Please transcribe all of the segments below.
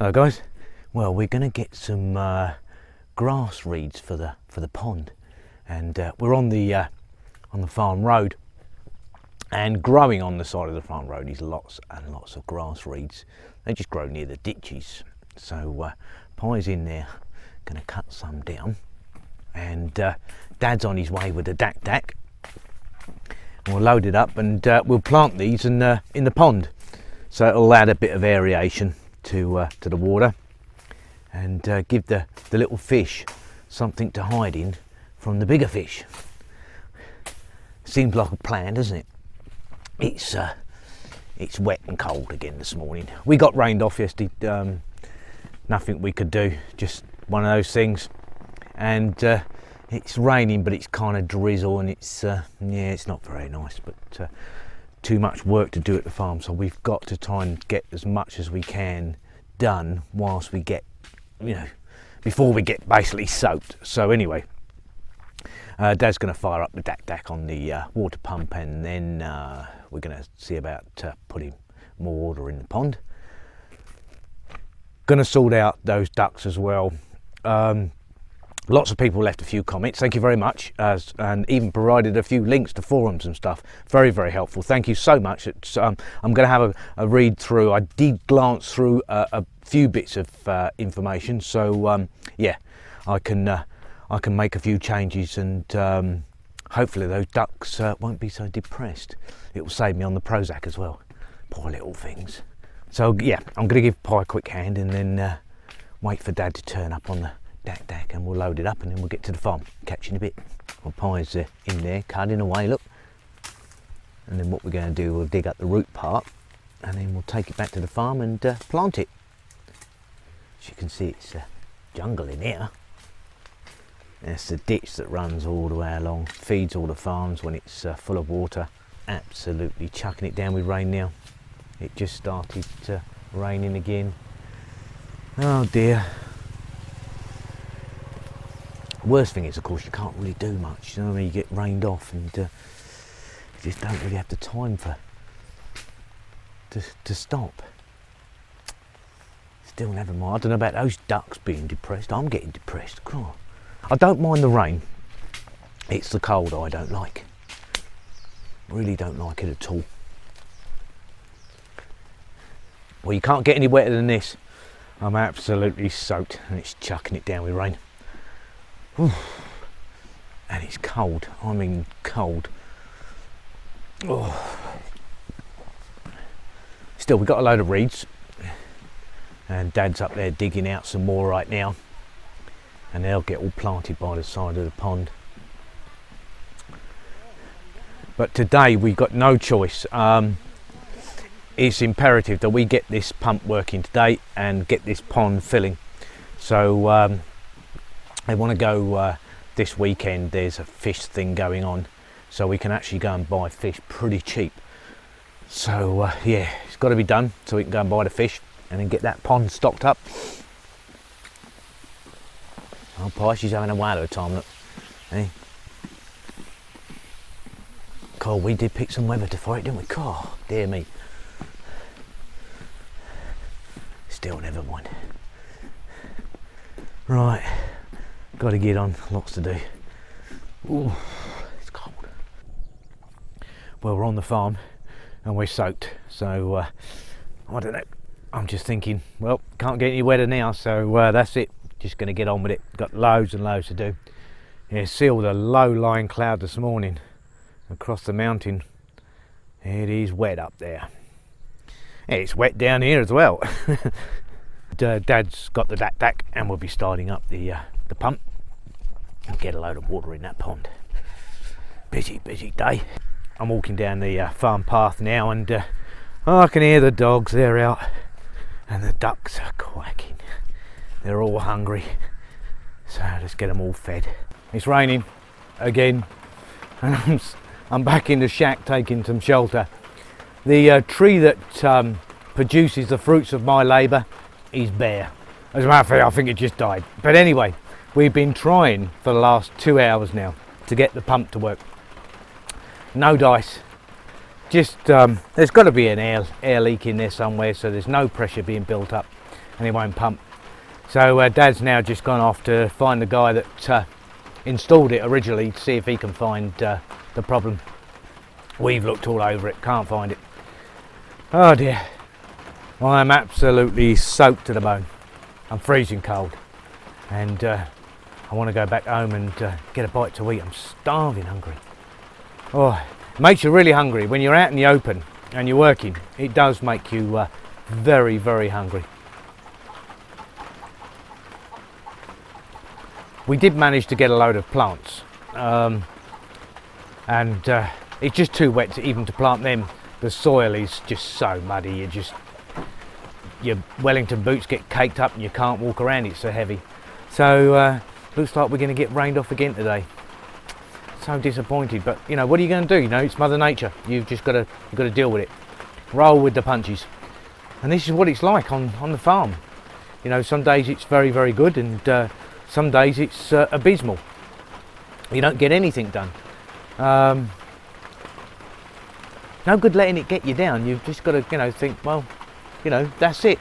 Hello guys. Well, we're going to get some grass reeds for the pond, and we're on the farm road, and growing on the side of the farm road is lots and lots of grass reeds. They just grow near the ditches. So Pie's in there, going to cut some down, and Dad's on his way with the dak. We'll load it up and we'll plant these in the pond, so it'll add a bit of variation to the water, and give the little fish something to hide in from the bigger fish. Seems like a plan, doesn't it? It's wet and cold again this morning. We got rained off yesterday. Nothing we could do, just one of those things. And it's raining, but it's kind of drizzle, and it's not very nice, but too much work to do at the farm, so we've got to try and get as much as we can done whilst we get, before we get basically soaked. So anyway, Dad's going to fire up the dak on the water pump, and then we're going to see about putting more water in the pond. Going to sort out those ducks as well. Lots of people left a few comments, thank you very much, and even provided a few links to forums and stuff. Very, very helpful. Thank you so much. I'm going to have a read through. I did glance through a few bits of information, so yeah, I can make a few changes, and hopefully those ducks won't be so depressed. It will save me on the Prozac as well. Poor little things. So yeah, I'm going to give Pie a quick hand, and then wait for Dad to turn up on the dak, and we'll load it up, and then we'll get to the farm. Catch you in a bit. Well, Pie's in there cutting away, look. And then what we're going to do, we'll dig up the root part, and then we'll take it back to the farm and plant it. As you can see, it's a jungle in here. That's the ditch that runs all the way along, feeds all the farms when it's full of water. Absolutely chucking it down with rain now. It just started raining again. Oh dear. Worst thing is, of course, you can't really do much. You get rained off, and you just don't really have the time to stop. Still, never mind. I don't know about those ducks being depressed. I'm getting depressed. God. I don't mind the rain. It's the cold I don't like. Really don't like it at all. Well, you can't get any wetter than this. I'm absolutely soaked, and it's chucking it down with rain. Ooh. And it's cold. I mean cold. Oh. Still, we've got a load of reeds, and Dad's up there digging out some more right now, and they'll get all planted by the side of the pond. But today we've got no choice. It's imperative that we get this pump working today and get this pond filling. So I want to go this weekend. There's a fish thing going on, so we can actually go and buy fish pretty cheap. So yeah, it's got to be done so we can go and buy the fish and then get that pond stocked up. Oh, Pie, she's having a whale of a time, look. Hey. God, we did pick some weather for it, didn't we? God, dear me. Still, never mind. Right. Got to get on, lots to do. Ooh, it's cold. Well, we're on the farm and we're soaked, so I don't know. I'm just thinking, well, can't get any wetter now, so that's it. Just going to get on with it. Got loads and loads to do. Yeah, see all the low-lying cloud this morning across the mountain. It is wet up there. It's wet down here as well. Dad's got the dak, and we'll be starting up the pump and get a load of water in that pond. Busy day. I'm walking down the farm path now, and I can hear the dogs. They're out, and the ducks are quacking. They're all hungry, so let's get them all fed. It's raining again, and I'm back in the shack taking some shelter. The tree that produces the fruits of my labour is bare. As a matter of fact, I think it just died. But anyway, we've been trying for the last 2 hours now to get the pump to work. No dice. Just there's got to be an air leak in there somewhere, so there's no pressure being built up. and it won't pump. So Dad's now just gone off to find the guy that installed it originally to see if he can find the problem. We've looked all over it, can't find it. Oh dear, I'm absolutely soaked to the bone. I'm freezing cold, and I want to go back home and get a bite to eat. I'm starving hungry. Oh, it makes you really hungry when you're out in the open and you're working. It does make you very, very hungry. We did manage to get a load of plants, and it's just too wet even to plant them. The soil is just so muddy, your Wellington boots get caked up and you can't walk around, it's so heavy. So looks like we're going to get rained off again today. So disappointed, but you know, what are you going to do? You know, it's Mother Nature. You've got to deal with it. Roll with the punches. And this is what it's like on the farm. You know, some days it's very, very good, and some days it's abysmal. You don't get anything done. No good letting it get you down. You've just got to, you know, think, well, you know, that's it.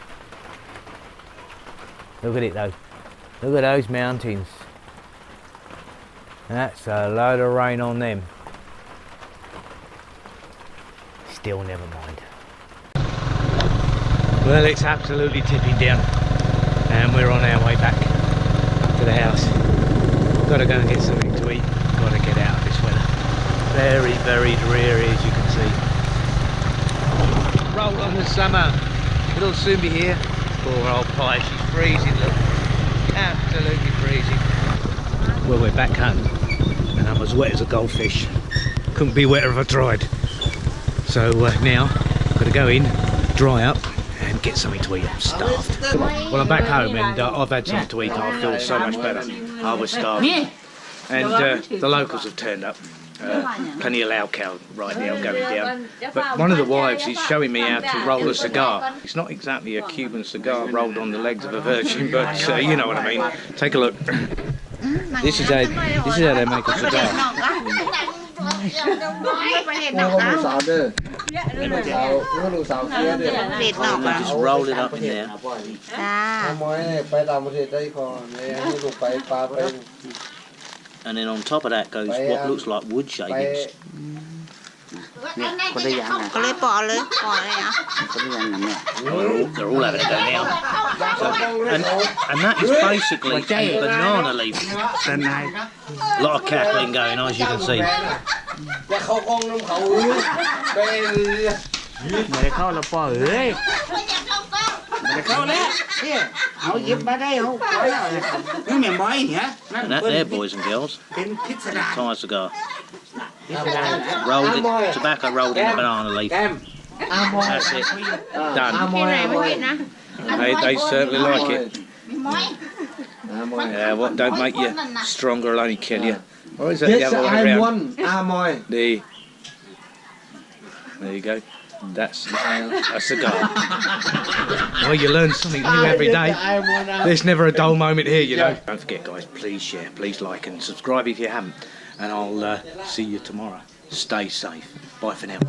Look at it though. Look at those mountains. That's a load of rain on them. Still never mind. Well, it's absolutely tipping down, and we're on our way back to the house. Got to go and get something to eat. Got to get out of this weather. Very, very dreary, as you can see. Roll on the summer. It'll soon be here. Poor old pie, she's freezing, look. Absolutely freezing. Well, we're back home, and I'm as wet as a goldfish. Couldn't be wetter if I tried. So now, I've got to go in, dry up, and get something to eat. I'm starved. Well, I'm back home, and I've had something to eat. I feel so much better. I was starving. And the locals have turned up. Plenty of loud cow right now going down. But one of the wives is showing me how to roll a cigar. It's not exactly a Cuban cigar rolled on the legs of a virgin, but you know what I mean. Take a look. This is how they make a cigar. Just roll it up in there. And then on top of that goes what looks like wood shavings. They're all having a go now. So, and that is basically a banana leaf. A lot of cackling going on, as you can see. And that there, boys and girls, Thai cigar. Rolled in, tobacco rolled in a banana leaf. That's it. Done. They certainly like it. Yeah, what don't make you stronger will only kill you. Or is that the other way around? There you go. That's a cigar. Well, you learn something new every day. There's never a dull moment here, you know. Don't forget, guys, please share, please like and subscribe if you haven't. And I'll see you tomorrow. Stay safe. Bye for now.